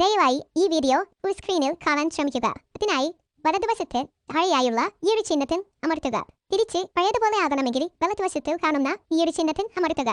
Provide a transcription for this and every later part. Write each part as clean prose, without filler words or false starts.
ദയവായി ഈ വീഡിയോ ഒരു സ്ക്രീനിൽ കാണാൻ ശ്രമിക്കുക. അതിനായി വലതുവശത്ത് താഴെയായുള്ള ഈ ഒരു ചിഹ്നത്തിൽ അമർത്തുക. തിരിച്ച് പഴയതുപോലെ ആകണമെങ്കിൽ വലതുവശത്ത് കാണുന്ന ഈ ഒരു ചിഹ്നത്തിൽ അമർത്തുക.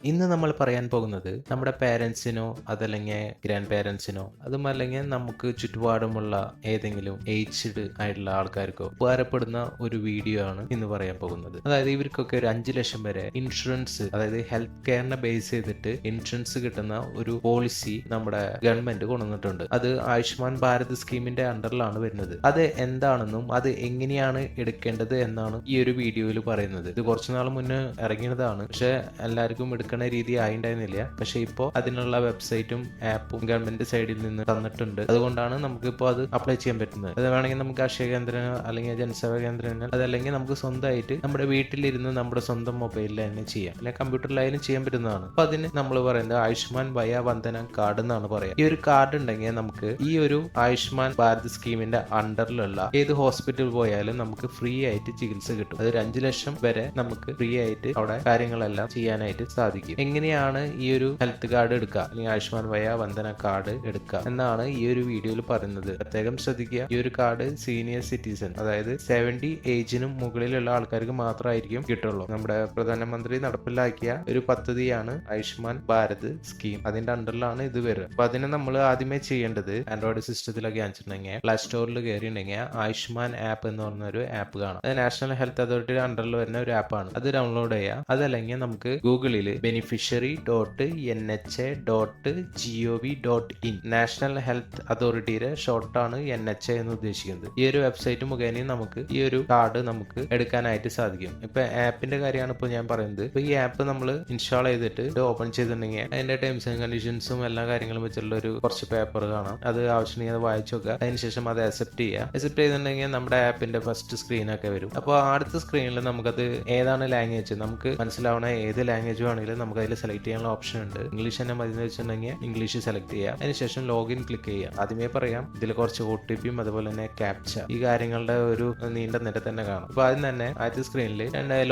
ഇന്ന് നമ്മൾ പറയാൻ പോകുന്നത് നമ്മുടെ പേരൻസിനോ അതല്ലെങ്കിൽ ഗ്രാൻഡ് പേരൻസിനോ അതുമല്ലെങ്കിൽ നമുക്ക് ചുറ്റുപാടുമുള്ള ഏതെങ്കിലും ഏജ്ഡ് ആയിട്ടുള്ള ആൾക്കാർക്കോ ഉപകാരപ്പെടുന്ന ഒരു വീഡിയോ ആണ് ഇന്ന് പറയാൻ പോകുന്നത്. അതായത് ഇവർക്കൊക്കെ ഒരു 5 ലക്ഷം വരെ ഇൻഷുറൻസ്, അതായത് ഹെൽത്ത് കെയറിനെ ബേസ് ചെയ്തിട്ട് ഇൻഷുറൻസ് കിട്ടുന്ന ഒരു പോളിസി നമ്മുടെ ഗവൺമെന്റ് കൊണ്ടുവന്നിട്ടുണ്ട്. അത് ആയുഷ്മാൻ ഭാരത് സ്കീമിന്റെ അണ്ടറിലാണ് വരുന്നത്. അത് എന്താണെന്നും അത് എങ്ങനെയാണ് എടുക്കേണ്ടത് എന്നാണ് ഈ ഒരു വീഡിയോയിൽ പറയുന്നത്. ഇത് കുറച്ചു നാൾ മുന്നേ ഇറങ്ങിയതാണ്, പക്ഷെ എല്ലാവർക്കും എടുക്കുന്ന രീതി ആയിണ്ടായിരുന്നില്ല. പക്ഷെ ഇപ്പോൾ അതിനുള്ള വെബ്സൈറ്റും ആപ്പും ഗവൺമെന്റ് സൈഡിൽ നിന്ന് തന്നിട്ടുണ്ട്. അതുകൊണ്ടാണ് നമുക്കിപ്പോൾ അത് അപ്ലൈ ചെയ്യാൻ പറ്റുന്നത്. അത് വേണമെങ്കിൽ നമുക്ക് അക്ഷയ കേന്ദ്രങ്ങൾ അല്ലെങ്കിൽ ജനസേവാ കേന്ദ്രങ്ങൾ, അതല്ലെങ്കിൽ നമുക്ക് സ്വന്തമായിട്ട് നമ്മുടെ വീട്ടിലിരുന്ന് നമ്മുടെ സ്വന്തം മൊബൈലിൽ തന്നെ ചെയ്യാം, അല്ലെങ്കിൽ കമ്പ്യൂട്ടറിലായാലും ചെയ്യാൻ പറ്റുന്നതാണ്. അപ്പൊ അതിന് നമ്മൾ പറയുന്നത് ആയുഷ്മാൻ വയ വന്ദന കാർഡ് എന്നാണ് പറയാം. ഈ ഒരു കാർഡ് ഉണ്ടെങ്കിൽ നമുക്ക് ഈ ഒരു ആയുഷ്മാൻ ഭാരത് സ്കീമിന്റെ അണ്ടറിലുള്ള ഏത് ഹോസ്പിറ്റലിൽ പോയാലും നമുക്ക് ഫ്രീ ആയിട്ട് ചികിത്സ കിട്ടും. അത് 5 ലക്ഷം വരെ നമുക്ക് ഫ്രീ ആയിട്ട് അവിടെ കാര്യങ്ങളെല്ലാം ചെയ്യാനായിട്ട് സാധിക്കും. എങ്ങനെയാണ് ഈ ഒരു ഹെൽത്ത് കാർഡ് എടുക്കുക, അല്ലെങ്കിൽ ആയുഷ്മാൻ വയ വന്ദന കാർഡ് എടുക്കുക എന്നാണ് ഈ ഒരു വീഡിയോയിൽ പറയുന്നത്. പ്രത്യേകം ശ്രദ്ധിക്കുക, ഈ ഒരു കാർഡ് സീനിയർ സിറ്റിസൺ, അതായത് 70 ഏജിനും മുകളിലുള്ള ആൾക്കാർക്ക് മാത്രമായിരിക്കും കിട്ടുള്ളൂ. നമ്മുടെ പ്രധാനമന്ത്രി നടപ്പിലാക്കിയ ഒരു പദ്ധതിയാണ് ആയുഷ്മാൻ ഭാരത് സ്കീം. അതിന്റെ അണ്ടറിലാണ് ഇത് വരുന്നത്. അപ്പൊ അതിന് നമ്മൾ ആദ്യമേ ചെയ്യേണ്ടത്, ആൻഡ്രോയിഡ് സിസ്റ്റത്തിലൊക്കെ അയച്ചിട്ടുണ്ടെങ്കിൽ പ്ലേ സ്റ്റോറിൽ കയറിയിട്ടുണ്ടെങ്കിൽ ആയുഷ്മാൻ ആപ്പ് എന്ന് പറഞ്ഞ ഒരു ആപ്പ് കാണാം. അത് നാഷണൽ ഹെൽത്ത് അതോറിറ്റിയുടെ അണ്ടറിൽ വരുന്ന ഒരു ആപ്പാണ്. അത് ഡൗൺലോഡ് ചെയ്യാം. അതല്ലെങ്കിൽ നമുക്ക് ഗൂഗിളിൽ beneficiary.nha.gov.in നാഷണൽ ഹെൽത്ത് അതോറിറ്റിയുടെ ഷോർട്ടാണ് NHA എന്ന് ഉദ്ദേശിക്കുന്നത്. ഈ ഒരു വെബ്സൈറ്റ് മുഖേന നമുക്ക് ഈ ഒരു കാർഡ് നമുക്ക് എടുക്കാനായിട്ട് സാധിക്കും. ഇപ്പൊ ആപ്പിന്റെ കാര്യമാണ് ഇപ്പോൾ ഞാൻ പറയുന്നത്. ഇപ്പൊ ഈ ആപ്പ് നമ്മൾ ഇൻസ്റ്റാൾ ചെയ്തിട്ട് ഇത് ഓപ്പൺ ചെയ്തിട്ടുണ്ടെങ്കിൽ അതിന്റെ ടേംസ് ആൻഡ് കണ്ടീഷൻസും എല്ലാ കാര്യങ്ങളും വെച്ചുള്ള ഒരു കുറച്ച് പേപ്പർ കാണാം. അത് ആവശ്യമെങ്കിൽ അത് വായിച്ചു നോക്കുക. അതിനുശേഷം അത് അക്സെപ്റ്റ് ചെയ്യുക. അക്സെപ്റ്റ് ചെയ്തിട്ടുണ്ടെങ്കിൽ നമ്മുടെ ആപ്പിന്റെ ഫസ്റ്റ് സ്ക്രീനൊക്കെ വരും. അപ്പോൾ അടുത്ത സ്ക്രീനിൽ നമുക്കത് ഏതാണ് ലാംഗ്വേജ്, നമുക്ക് മനസ്സിലാവണ ഏത് ലാംഗ്വേജ് വേണമെങ്കിലും നമുക്ക് അതിൽ സെലക്ട് ചെയ്യാനുള്ള ഓപ്ഷൻ ഉണ്ട്. ഇംഗ്ലീഷ് തന്നെ മതി എന്ന് വെച്ചിട്ടുണ്ടെങ്കിൽ ഇംഗ്ലീഷ് സെലക്ട് ചെയ്യാം. അതിനുശേഷം ലോഗിൻ ക്ലിക്ക് ചെയ്യാം. ആദ്യമേ പറയാം, ഇതിൽ കുറച്ച് OTPയും അതുപോലെ തന്നെ ക്യാപ്ച, ഈ കാര്യങ്ങളുടെ ഒരു നീണ്ട നിര തന്നെ കാണാം. അപ്പൊ ആദ്യം തന്നെ ആദ്യത്തെ സ്ക്രീനിൽ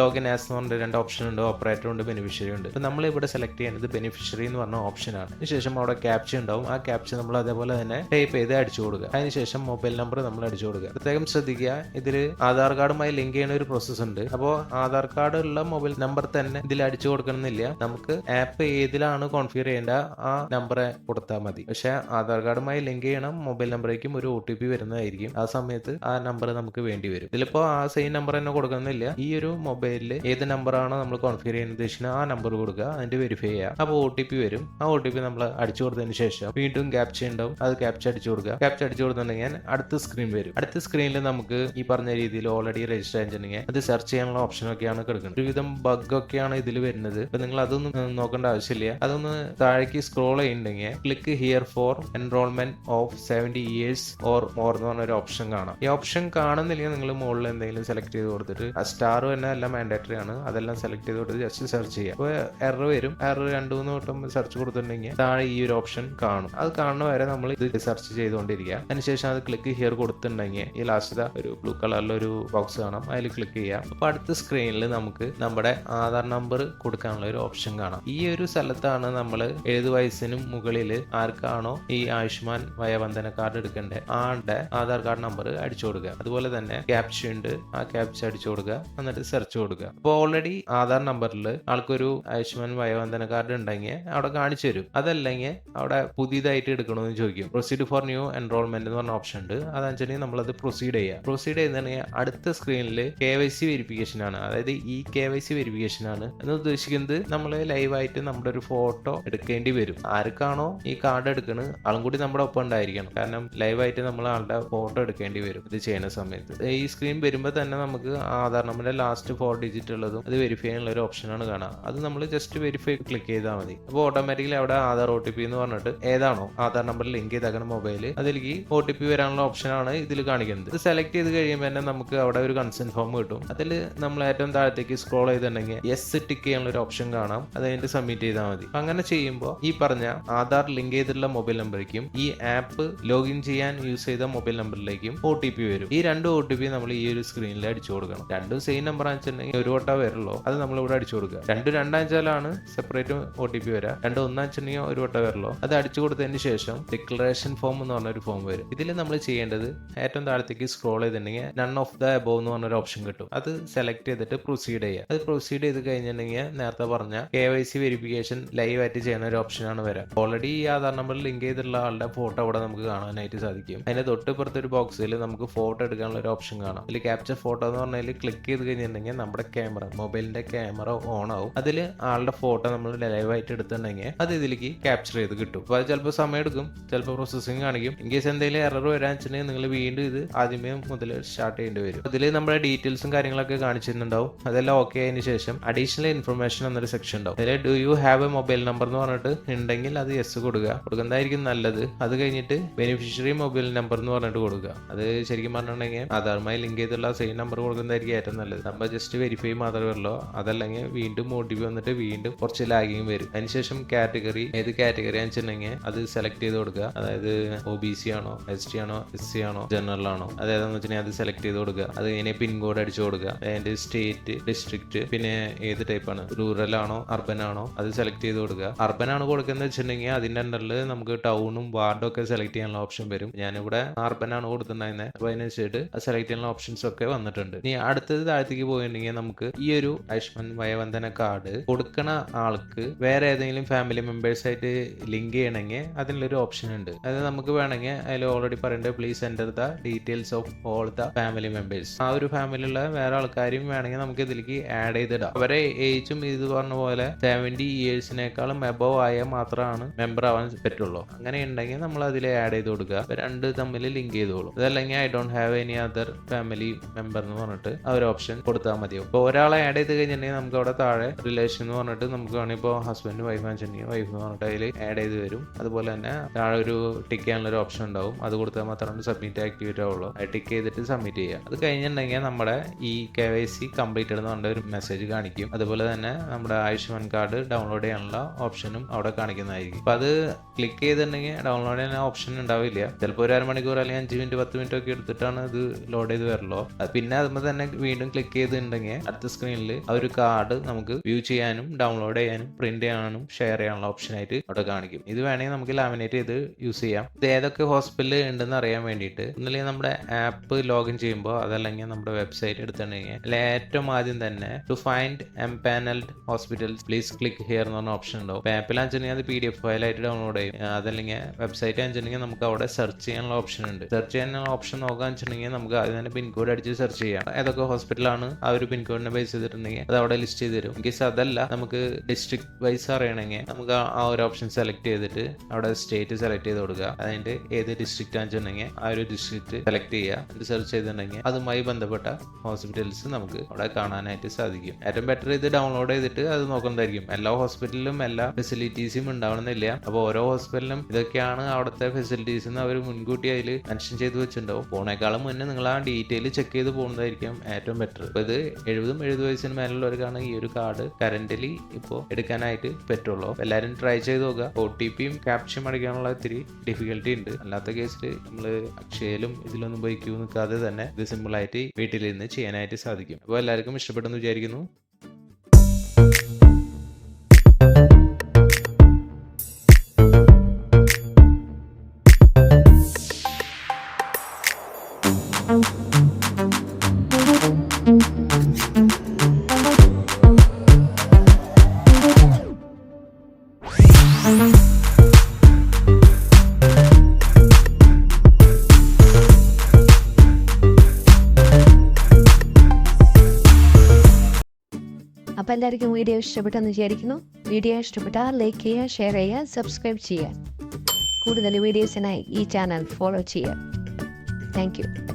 ലോഗിൻ ആസ് എന്ന് പറഞ്ഞ 2 ഓപ്ഷൻ ഉണ്ട്, ഓപ്പറേറ്റർ ഉണ്ട്, ബെനിഫിഷ്യറി ഉണ്ട്. അപ്പൊ നമ്മൾ ഇവിടെ സെലക്ട് ചെയ്യുന്നത് ബെനിഫിഷ്യറി എന്ന് പറഞ്ഞ ഓപ്ഷനാണ്. അതിനുശേഷം അവിടെ ക്യാപ്ച ഉണ്ടാവും. ആ ക്യാപ്ച നമ്മൾ അതേപോലെ തന്നെ ടൈപ്പ് ചെയ്ത് അടിച്ചു കൊടുക്കുക. അതിനുശേഷം മൊബൈൽ നമ്പർ നമ്മൾ അടിച്ചു കൊടുക്കുക. പ്രത്യേകം ശ്രദ്ധിക്കുക, ഇതിൽ ആധാർ കാർഡുമായി ലിങ്ക് ചെയ്യുന്ന ഒരു പ്രോസസ് ഉണ്ട്. അപ്പോൾ ആധാർ കാർഡ് ഉള്ള മൊബൈൽ നമ്പർ തന്നെ ഇതിൽ അടിച്ചു കൊടുക്കണമെന്നില്ല. നമുക്ക് ആപ്പ് ഏതിലാണ് കോൺഫിഗർ ചെയ്യേണ്ട ആ നമ്പറെ കൊടുത്താൽ മതി. പക്ഷെ ആധാർ കാർഡുമായി ലിങ്ക് ചെയ്യണം മൊബൈൽ നമ്പറേക്കും ഒരു OTP വരുന്നതായിരിക്കും. ആ സമയത്ത് ആ നമ്പർ നമുക്ക് വേണ്ടി വരും. ഇതിലിപ്പോ ആ സെയിം നമ്പർ തന്നെ കൊടുക്കണമെന്നില്ല. ഈ ഒരു മൊബൈലിൽ ഏത് നമ്പറാണോ നമ്മൾ കോൺഫിഗർ ചെയ്യാൻ ഉദ്ദേശിക്കുന്നത് ആ നമ്പർ കൊടുക്കുക, അതിന്റെ വെരിഫൈ ചെയ്യുക. അപ്പോൾ OTP വരും. ആ OTP നമ്മൾ അടിച്ചു കൊടുത്തതിന് ശേഷം വീണ്ടും ക്യാപ്ച ഉണ്ടാവും. അത് ക്യാപ്ച അടിച്ചു കൊടുക്കുക. ക്യാപ്ച അടിച്ചു കൊടുത്തിട്ടുണ്ടെങ്കിൽ അടുത്ത സ്ക്രീൻ വരും. അടുത്ത സ്ക്രീനിൽ നമുക്ക് ഈ പറഞ്ഞ രീതിയിൽ ഓൾറെഡി രജിസ്റ്റർ ചെയ്തിട്ടുണ്ടെങ്കിൽ അത് സെർച്ച് ചെയ്യാനുള്ള ഓപ്ഷൻ ഒക്കെയാണ് കിടക്കുന്നത്. ഒരുവിധം ബഗ് ഒക്കെയാണ് ഇതിൽ വരുന്നത്. അപ്പൊ നിങ്ങൾ അതൊന്നും നോക്കേണ്ട ആവശ്യമില്ല. അതൊന്ന് താഴേക്ക് സ്ക്രോൾ ചെയ്യുന്നുണ്ടെങ്കിൽ click here for enrolment of 70 years or more എന്ന് പറഞ്ഞ ഒരു ഓപ്ഷൻ കാണാം. ഈ ഓപ്ഷൻ കാണുന്നില്ലെങ്കിൽ നിങ്ങൾ മുകളിൽ എന്തെങ്കിലും സെലക്ട് ചെയ്ത് കൊടുത്തിട്ട് ആ സ്റ്റാർ തന്നെ എല്ലാം മാൻഡേറ്ററി ആണ്, അതെല്ലാം സെലക്ട് ചെയ്ത് കൊടുത്തിട്ട് ജസ്റ്റ് സെർച്ച് ചെയ്യാം. അപ്പോൾ എറർ വരും. എറർ 2-3 വട്ടം സെർച്ച് കൊടുത്തിട്ടുണ്ടെങ്കിൽ താഴെ ഈ ഒരു ഓപ്ഷൻ കാണും. അത് കാണുന്ന വരെ നമ്മൾ ഇത് സെർച്ച് ചെയ്തുകൊണ്ടിരിക്കുക. അതിനുശേഷം അത് ക്ലിക്ക് ഹിയർ കൊടുത്തിട്ടുണ്ടെങ്കിൽ ഈ ലാസ്റ്റ് ഒരു ബ്ലൂ കളറിലൊരു ബോക്സ് കാണാം, അതിൽ ക്ലിക്ക് ചെയ്യാം. അപ്പൊ അടുത്ത സ്ക്രീനിൽ നമുക്ക് നമ്മുടെ ആധാർ നമ്പർ കൊടുക്കാനുള്ള ഒരു ഓപ്ഷൻ കാണാം. ഈ ഒരു സ്ഥലത്താണ് നമ്മൾ 70 വയസ്സിനും മുകളിൽ ആർക്കാണോ ഈ ആയുഷ്മാൻ വയവന്ദന കാർഡ് എടുക്കേണ്ടത് ആളുടെ ആധാർ കാർഡ് നമ്പർ അടിച്ചു കൊടുക്കുക. അതുപോലെ തന്നെ ക്യാപ്ച ഉണ്ട്, ആ ക്യാപ്ച അടിച്ചു കൊടുക്കുക, എന്നിട്ട് സെർച്ച് കൊടുക്കുക. അപ്പോൾ ഓൾറെഡി ആധാർ നമ്പറിൽ ആൾക്കൊരു ആയുഷ്മാൻ വയവന്ദന കാർഡ് ഉണ്ടെങ്കിൽ അവിടെ കാണിച്ചു തരും. അതല്ലെങ്കിൽ അവിടെ പുതിയതായിട്ട് എടുക്കണമെന്ന് ചോദിക്കും. പ്രൊസീഡ് ഫോർ ന്യൂ എൻറോൾമെന്റ് എന്ന് പറഞ്ഞ ഓപ്ഷൻ ഉണ്ട്. അതെന്നുവെച്ചാൽ നമ്മളത് പ്രൊസീഡ് ചെയ്യുക. പ്രൊസീഡ് ചെയ്തിട്ടുണ്ടെങ്കിൽ അടുത്ത സ്ക്രീനിൽ KYC വെരിഫിക്കേഷൻ ആണ്. അതായത് ഈ KYC വെരിഫിക്കേഷൻ ആണ് എന്ന് ഉദ്ദേശിക്കുന്നത് നമ്മൾ നമ്മൾ ലൈവായിട്ട് നമ്മുടെ ഒരു ഫോട്ടോ എടുക്കേണ്ടി വരും. ആർക്കാണോ ഈ കാർഡ് എടുക്കുന്നത് ആളും കൂടി നമ്മുടെ ഒപ്പം ഉണ്ടായിരിക്കണം. കാരണം ലൈവായിട്ട് നമ്മൾ ആളുടെ ഫോട്ടോ എടുക്കേണ്ടി വരും ഇത് ചെയ്യുന്ന സമയത്ത്. ഈ സ്ക്രീൻ വരുമ്പോൾ തന്നെ നമുക്ക് ആധാർ നമ്പറിന്റെ ലാസ്റ്റ് 4 ഡിജിറ്റ് ഉള്ളതും അത് വെരിഫൈ ചെയ്യാനുള്ള ഒരു ഓപ്ഷനാണ് കാണാം. അത് നമ്മൾ ജസ്റ്റ് വെരിഫൈ ക്ലിക്ക് ചെയ്താൽ മതി. അപ്പോൾ ഓട്ടോമാറ്റിക്കലി അവിടെ ആധാർ OTP എന്ന് പറഞ്ഞിട്ട് ഏതാണോ ആധാർ നമ്പർ ലിങ്ക് ചെയ്തേക്കുന്ന മൊബൈൽ അതിലേക്ക് OTP വരാനുള്ള ഓപ്ഷനാണ് ഇതിൽ കാണിക്കുന്നത്. ഇത് സെലക്ട് ചെയ്ത് കഴിയുമ്പോൾ തന്നെ നമുക്ക് അവിടെ ഒരു കൺസെന്റ് ഫോം കിട്ടും. അതിൽ നമ്മൾ ഏറ്റവും താഴത്തേക്ക് സ്ക്രോൾ ചെയ്തിട്ടുണ്ടെങ്കിൽ യെസ് ടിക്ക് ചെയ്യാനുള്ള ഒരു ഓപ്ഷൻ കാണാം. അത് കഴിഞ്ഞിട്ട് സബ്മിറ്റ് ചെയ്താൽ മതി. അങ്ങനെ ചെയ്യുമ്പോൾ ഈ പറഞ്ഞ ആധാർ ലിങ്ക് ചെയ്തിട്ടുള്ള മൊബൈൽ നമ്പറിലേക്കും ഈ ആപ്പ് ലോഗിൻ ചെയ്യാൻ യൂസ് ചെയ്ത മൊബൈൽ നമ്പറിലേക്കും OTP വരും. ഈ 2 OTP നമ്മൾ ഈ ഒരു സ്ക്രീനിൽ അടിച്ചു കൊടുക്കണം. രണ്ടും സെയിം നമ്പർ ആണെന്നുണ്ടെങ്കിൽ ഒരു വട്ടം വരുള്ളൂ. അത് നമ്മൾ ഇവിടെ അടിച്ചു കൊടുക്കുക. രണ്ടാഴ്ചയിലാണ് സെപ്പറേറ്റ് OTP വരിക. ഒന്നാണെന്നുണ്ടെങ്കിൽ ഒരു വട്ടം വരുള്ളൂ. അത് അടിച്ചു കൊടുത്തതിന് ശേഷം ഡിക്ലറേഷൻ ഫോം എന്ന് പറഞ്ഞൊരു ഫോം വരും. ഇതിൽ നമ്മൾ ചെയ്യേണ്ടത് ഏറ്റവും താഴത്തേക്ക് സ്ക്രോൾ ചെയ്തിട്ടുണ്ടെങ്കിൽ നൺ ഓഫ് ദ അബോവ് എന്ന് പറഞ്ഞൊരു ഓപ്ഷൻ കിട്ടും. അത് സെലക്ട് ചെയ്തിട്ട് പ്രൊസീഡ് ചെയ്യുക. അത് പ്രൊസീഡ് ചെയ്ത് കഴിഞ്ഞിട്ടുണ്ടെങ്കിൽ നേരത്തെ പറഞ്ഞ KYC വെരിഫിക്കേഷൻ ലൈവ് ആയിട്ട് ചെയ്യുന്ന ഒരു ഓപ്ഷനാണ് വരാം. ഓൾറെഡി ഈ ആധാർ നമ്പർ ലിങ്ക് ചെയ്തിട്ടുള്ള ആളുടെ ഫോട്ടോ അവിടെ നമുക്ക് കാണാനായിട്ട് സാധിക്കും. അതിന്റെ തൊട്ടിപ്പുറത്ത് ഒരു ബോക്സിൽ നമുക്ക് ഫോട്ടോ എടുക്കാനുള്ള ഒരു ഓപ്ഷൻ കാണാം. അതിൽ ക്യാപ്ചർ ഫോട്ടോ എന്ന് പറഞ്ഞാൽ ക്ലിക്ക് ചെയ്ത് കഴിഞ്ഞിട്ടുണ്ടെങ്കിൽ നമ്മുടെ മൊബൈലിന്റെ ക്യാമറ ഓൺ ആവും. അതിൽ ആളുടെ ഫോട്ടോ നമ്മൾ ലൈവായിട്ട് എടുത്തിട്ടുണ്ടെങ്കിൽ അത് ഇതിലേക്ക് ക്യാപ്ചർ ചെയ്ത് കിട്ടും. അപ്പോൾ അത് ചിലപ്പോൾ സമയം എടുക്കും, ചിലപ്പോൾ പ്രോസസ്സിംഗ് കാണിക്കും. ഇൻ കേസ് എന്തെങ്കിലും എറർ വരാൻ വെച്ചിട്ടുണ്ടെങ്കിൽ നിങ്ങൾ വീണ്ടും ഇത് ആദ്യമേ മുതൽ സ്റ്റാർട്ട് ചെയ്യേണ്ടി വരും. അതിൽ നമ്മുടെ ഡീറ്റെയിൽസും കാര്യങ്ങളൊക്കെ കാണിച്ചിട്ടുണ്ടാവും. അതെല്ലാം ഓക്കെ ആയതിനു ശേഷം അഡീഷണൽ ഇൻഫർമേഷൻ എന്നൊരു സെക്ഷൻ ഉണ്ടാവും. അതിൽ do you have A mobile number എന്ന് പറഞ്ഞിട്ട് ഉണ്ടെങ്കിൽ അത് യെസ് കൊടുക്കുന്നതായിരിക്കും നല്ലത്. അത് കഴിഞ്ഞിട്ട് ബെനിഫിഷ്യറി മൊബൈൽ നമ്പർ എന്ന് പറഞ്ഞിട്ട് കൊടുക്കുക. അത് ശരിക്കും പറഞ്ഞിട്ടുണ്ടെങ്കിൽ ആധാറുമായി ലിങ്ക് ചെയ്തുള്ള സെയിം നമ്പർ കൊടുക്കുന്നതായിരിക്കും ഏറ്റവും നല്ലത്. നമ്മൾ ജസ്റ്റ് വെരിഫൈ മാത്രമേ ഉള്ളൂ. അതല്ലെങ്കിൽ വീണ്ടും OTP വന്നിട്ട് വീണ്ടും കുറച്ച് ലാഗിങ് വരും. അതിനുശേഷം കാറ്റഗറി ഏത് കാറ്റഗറി ആണെന്നുണ്ടെങ്കിൽ അത് സെലക്ട് ചെയ്ത് കൊടുക്കുക. അതായത് OBC ആണോ, ST ആണോ, SC ആണോ, ജനറൽ ആണോ, അതേതാന്ന് വെച്ചാൽ അത് സെലക്ട് ചെയ്ത് കൊടുക്കുക. അത് കഴിഞ്ഞ് പിൻകോഡ് അടിച്ചു കൊടുക്കുക. അതിന്റെ സ്റ്റേറ്റ്, ഡിസ്ട്രിക്ട്, പിന്നെ ഏത് ടൈപ്പാണ്, റൂറൽ ആണോ അർബൻ ആണോ അത് സെലക്ട് ചെയ്ത് കൊടുക്കുക. അർബൻ ആണ് കൊടുക്കുന്നത് വെച്ചിട്ടുണ്ടെങ്കിൽ അതിന്റെ അണ്ടറിൽ നമുക്ക് ടൗണും വാർഡും ഒക്കെ സെലക്ട് ചെയ്യാനുള്ള ഓപ്ഷൻ വരും. ഞാനിവിടെ അർബൻ ആണ് കൊടുത്തിട്ടുണ്ടായിരുന്നത്. അപ്പൊ അതിനനുസരിച്ചിട്ട് സെലക്ട് ചെയ്യാനുള്ള ഓപ്ഷൻസ് ഒക്കെ വന്നിട്ടുണ്ട്. ഇനി അടുത്തത് താഴത്തേക്ക് പോയിട്ടുണ്ടെങ്കിൽ നമുക്ക് ഈ ഒരു ആയുഷ്മാൻ വയോവന്ദന കാർഡ് കൊടുക്കണ ആൾക്ക് വേറെ ഏതെങ്കിലും ഫാമിലി മെമ്പേഴ്സ് ആയിട്ട് ലിങ്ക് ചെയ്യണമെങ്കിൽ അതിലൊരു ഓപ്ഷൻ ഉണ്ട്. അത് നമുക്ക് വേണമെങ്കിൽ അതിൽ ഓൾറെഡി പറയേണ്ടത് please enter the details of all the family members. ആ ഒരു ഫാമിലിയുള്ള വേറെ ആൾക്കാരും വേണമെങ്കിൽ നമുക്ക് ഇതിലേക്ക് ആഡ് ചെയ്തിടാം. അവരെ ഏജും ഇത് പറഞ്ഞ പോലെ 70 ഇയേഴ്സിനേക്കാളും എബവ് ആയാൽ മാത്രമാണ് മെമ്പർ ആവാൻ പറ്റുള്ളൂ. അങ്ങനെ ഉണ്ടെങ്കിൽ നമ്മൾ അതിൽ ആഡ് ചെയ്ത് കൊടുക്കുക. രണ്ട് തമ്മിൽ ലിങ്ക് ചെയ്തോളും. അതല്ലെങ്കിൽ I don't have any other family member എന്ന് പറഞ്ഞിട്ട് ആ ഒരു ഓപ്ഷൻ കൊടുത്താൽ മതിയാവും. ഇപ്പോൾ ഒരാളെ ആഡ് ചെയ്ത് കഴിഞ്ഞിട്ടുണ്ടെങ്കിൽ നമുക്ക് അവിടെ താഴെ റിലേഷൻ എന്ന് പറഞ്ഞിട്ട് നമുക്ക് വേണമെങ്കിൽ ഇപ്പോൾ ഹസ്ബൻഡ് വൈഫ് ആണെന്നുണ്ടെങ്കിൽ വൈഫ് എന്ന് പറഞ്ഞിട്ട് അതിൽ ആഡ് ചെയ്ത് വരും. അതുപോലെ തന്നെ താഴെ ഒരു ടിക്ക് ചെയ്യാനുള്ള ഒരു ഓപ്ഷൻ ഉണ്ടാവും. അത് കൊടുത്താൽ മാത്രമാണ് സബ്മിറ്റ് ആക്ടിവേറ്റ് ആവുള്ളൂ. അത് ടിക്ക് ചെയ്തിട്ട് സബ്മിറ്റ് ചെയ്യുക. അത് കഴിഞ്ഞിട്ടുണ്ടെങ്കിൽ നമ്മുടെ ഈ KYC കംപ്ലീറ്റഡ് എന്ന് പറഞ്ഞ ഒരു മെസ്സേജ് കാണിക്കും. അതുപോലെ തന്നെ നമ്മുടെ ആയുഷ്മാൻ കാർഡ് ഡൗൺലോഡ് ചെയ്യാനുള്ള ഓപ്ഷനും അവിടെ കാണിക്കുന്നതായിരിക്കും. അപ്പൊ അത് ക്ലിക്ക് ചെയ്തിട്ടുണ്ടെങ്കിൽ ഡൗൺലോഡ് ചെയ്യാൻ ഓപ്ഷൻ ഉണ്ടാവില്ല. ചിലപ്പോൾ ഒരു അരമണിക്കൂർ അല്ലെങ്കിൽ 5 മിനിറ്റ് 10 മിനിറ്റ് ഒക്കെ എടുത്തിട്ടാണ് ഇത് ലോഡ് ചെയ്ത് വരുള്ളൂ. പിന്നെ അതുമ്പോൾ തന്നെ വീണ്ടും ക്ലിക്ക് ചെയ്തിട്ടുണ്ടെങ്കിൽ അടുത്ത സ്ക്രീനിൽ ആ ഒരു കാർഡ് നമുക്ക് വ്യൂ ചെയ്യാനും ഡൗൺലോഡ് ചെയ്യാനും പ്രിന്റ് ചെയ്യാനും ഷെയർ ചെയ്യാനുള്ള ഓപ്ഷൻ ആയിട്ട് അവിടെ കാണിക്കും. ഇത് വേണമെങ്കിൽ നമുക്ക് ലാമിനേറ്റ് ചെയ്ത് യൂസ് ചെയ്യാം. ഇത് ഏതൊക്കെ ഹോസ്പിറ്റലിൽ ഉണ്ടെന്ന് അറിയാൻ വേണ്ടിയിട്ട് ഒന്നല്ലെങ്കിൽ നമ്മുടെ ആപ്പ് ലോഗിൻ ചെയ്യുമ്പോൾ അതല്ലെങ്കിൽ നമ്മുടെ വെബ്സൈറ്റ് എടുത്തിട്ടുണ്ടെങ്കിൽ ഏറ്റവും ആദ്യം തന്നെ to find empanelled hospitals please click here എന്ന് പറഞ്ഞ ഓപ്ഷൻ ഉണ്ടാവും. ആപ്പിൽ ആണെന്നുണ്ടെങ്കിൽ അത് PDF ഫയലായിട്ട് ഡൗൺലോഡ് ചെയ്യും. അതല്ലെങ്കിൽ വെബ്സൈറ്റ് ആണെന്നുണ്ടെങ്കിൽ നമുക്ക് അവിടെ സെർച്ച് ചെയ്യാനുള്ള ഓപ്ഷൻ ഉണ്ട്. സെർച്ച് ചെയ്യാനുള്ള ഓപ്ഷൻ നോക്കാന്ന് വെച്ചിട്ടുണ്ടെങ്കിൽ നമുക്ക് ആദ്യം തന്നെ പിൻകോഡ് അടിച്ച് സെർച്ച് ചെയ്യാം. ഏതൊക്കെ ഹോസ്പിറ്റലാണ് ആ ഒരു പിൻകോഡിനെ ബേസ് ചെയ്തിട്ടുണ്ടെങ്കിൽ അത് അവിടെ ലിസ്റ്റ് ചെയ്ത് തരും. ഇൻകേസ് അതല്ല നമുക്ക് ഡിസ്ട്രിക്ട് വൈസ് അറിയണമെങ്കിൽ നമുക്ക് ആ ഒരു ഓപ്ഷൻ സെലക്ട് ചെയ്തിട്ട് അവിടെ സ്റ്റേറ്റ് സെലക്ട് ചെയ്ത് കൊടുക്കുക. അതിന്റെ ഏത് ഡിസ്ട്രിക്റ്റ് ആണെന്നുണ്ടെങ്കിൽ ആ ഒരു ഡിസ്ട്രിക്ട് സെലക്ട് ചെയ്യുക. എന്നിട്ട് സെർച്ച് ചെയ്തിട്ടുണ്ടെങ്കിൽ അതുമായി ബന്ധപ്പെട്ട ഹോസ്പിറ്റൽസ് നമുക്ക് അവിടെ കാണാനായിട്ട് സാധിക്കും. ഏറ്റവും ബെറ്റർ ഇത് ഡൗൺലോഡ് ചെയ്തിട്ട് അത് നോക്കുന്നതായിരിക്കും. എല്ലാ ഹോസ്പിറ്റലിലും എല്ലാ ഫെസിലിറ്റീസും ഉണ്ടാവണമെന്നില്ല. അപ്പോൾ ഓരോ ഹോസ്പിറ്റലിലും ഇതൊക്കെയാണ് അവിടുത്തെ ഫെസിലിറ്റീസ് എന്ന് അവർ മുൻകൂട്ടി അതിൽ മെൻഷൻ ചെയ്ത് വെച്ചിട്ടുണ്ടാവും. പോണേക്കാളും മുന്നേ നിങ്ങൾ ആ ഡീറ്റെയിൽ ചെക്ക് ചെയ്ത് പോകുന്നതായിരിക്കും ഏറ്റവും ബെറ്റർ. അപ്പോൾ ഇത് 70 വയസ്സിന് മേലുള്ളവർക്കാണ് ഈ ഒരു കാർഡ് കറന്റലി ഇപ്പോൾ എടുക്കാനായിട്ട് പറ്റുള്ളൂ. എല്ലാവരും ട്രൈ ചെയ്ത് നോക്കുക. OTPയും ക്യാപ്ചയും അടിക്കാനുള്ള ഇത്തിരി ഡിഫിക്കൽട്ടി ഉണ്ട്. അല്ലാത്ത കേസിൽ നമ്മൾ അക്ഷയയിലും ഇതിലൊന്നും പോയി ക്യൂ നിൽക്കാതെ തന്നെ ഇത് സിമ്പിളായിട്ട് വീട്ടിൽ നിന്ന് ചെയ്യാനായിട്ട് സാധിക്കും. അപ്പോൾ എല്ലാവർക്കും ഇഷ്ടപ്പെട്ടെന്ന് വിചാരിക്കുന്നു. അപ്പോൾ എല്ലാവർക്കും വീഡിയോ ഇഷ്ടപ്പെട്ടെന്ന് വിചാരിക്കുന്നു. വീഡിയോ ഇഷ്ടപ്പെട്ടാൽ ലൈക്ക് ചെയ്യുക, ഷെയർ ചെയ്യുക, സബ്സ്ക്രൈബ് ചെയ്യുക. കൂടുതൽ വീഡിയോസിനായി ഈ ചാനൽ ഫോളോ ചെയ്യുക. Thank you.